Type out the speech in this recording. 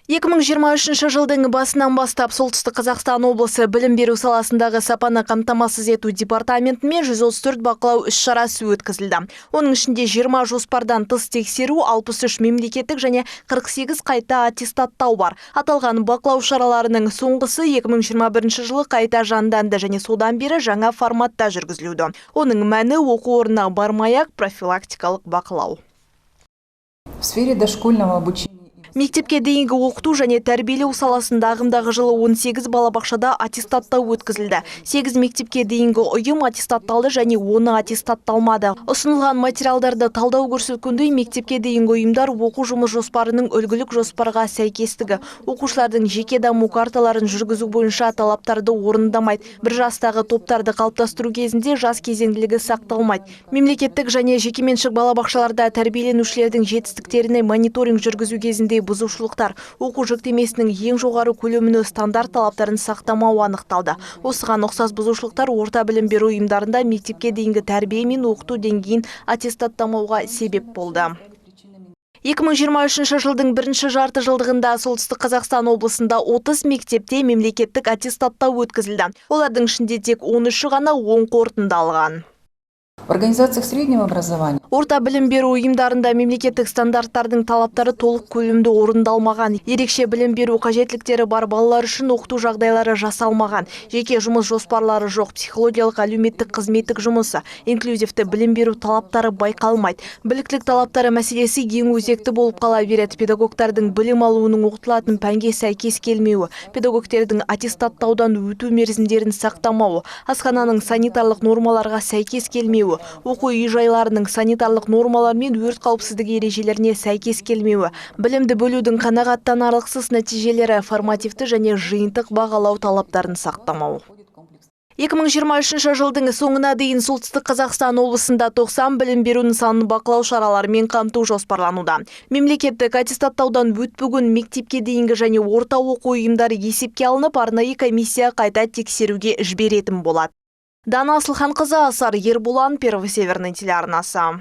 2023 жылдың басынан бастап Солтүстік Қазақстан облысы білім беру саласындағы сапаны қамтамасыз ету департаментімен 134 бақылау іс-шарасы өткізілді. Оның ішінде 20 жоспардан тыс тексеру, 63 мемлекеттік және 48 қайта аттестаттау бар. Аталған бақылау шараларының соңғысы 2021 жылы қайта жанданды және содан бері жаңа форматта жүргізілуді. Оның мәні оқу орнына бармай-ақ профилактикалық бақылау. В сфере дошкольного обучения Мектепке дейінгі оқыту және тәрбиелеу саласында ағымдағы жылы 18 балабақшада аттестаттау өткізілді. 8 мектепке дейінгі ұйым аттестатталды және 10 аттестатталмады. Ұсынылған материалдарды талдау көрсеткендей, мектепке дейінгі ұйымдар оқу жұмыс жоспарының үлгілік жоспарға сәйкестігі, оқушылардың жеке даму карталарын жүргізу бойынша талаптарды орындамайды. Бір жастағы топтарды қалыптастыру кезінде жас кезеңділігі сақталмайды. Мемлекеттік және жекеменшік балабақшаларда тәрбиеленушілердің жетістіктеріне мониторинг жүргізу кезінде бұзушылықтар, оқу жүктемесінің ең жоғары көлеміне стандарт талаптарын сақтамау анықталды. Осыған ұқсас бұзушылықтар орта білім беру ұйымдарында мектепке дейінгі тәрбие мен оқыту деңгейін аттестаттамауға себеп болды. 2023 жылдың бірінші жарты жылдығында Солтүстік Қазақстан облысында 30 мектепте мемлекеттік аттестаттау өткізілді. Олардың ішінде тек 13-і ғана оң қорытынды алған. в организациях среднего образования Орта білім беру ұйымдарында мемлекеттік стандарттардың талаптары толық көлемде орындалмаған. Ерекше білім беру қажеттіліктері бар балалар үшін оқыту жағдайлары жасалмаған. Жеке жұмыс жоспарлары жоқ, психологиялық әлеуметтік қызметтік жұмысы, инклюзивті білім беру талаптары байқалмайды. Біліктілік талаптары мәселесі ең өзекті болып қала береді. Педагогтардың білім алуының оқытылатын пәнге сәйкес келмеуі, педагогтердің аттестаттаудан өту мерзімдерін сақтамауы, асхананың санитарлық нормаларға сәйкес келмеуі, оқу үй-жайларының санитарлық нормалар мен өрт қауіпсіздігі ережелеріне сәйкес келмеуі, білімді бөлудің қанағаттанарлықсыз нәтижелері, формативті және жиынтық бағалау талаптарын сақтамау. 2023 жылдың соңына дейін Солтүстік Қазақстан облысында 90 білім беру нысанын бақылау шараларымен қамту жоспарлануда. Мемлекеттік аттестаттаудан өтпеген мектепке дейінгі және орта оқу ұйымдары есепке алынып, арнайы комиссия қайта тексеруге жіберетін болады. Дана Асылханқызы, Асар Ербулан, Первый Северный телеарнасы.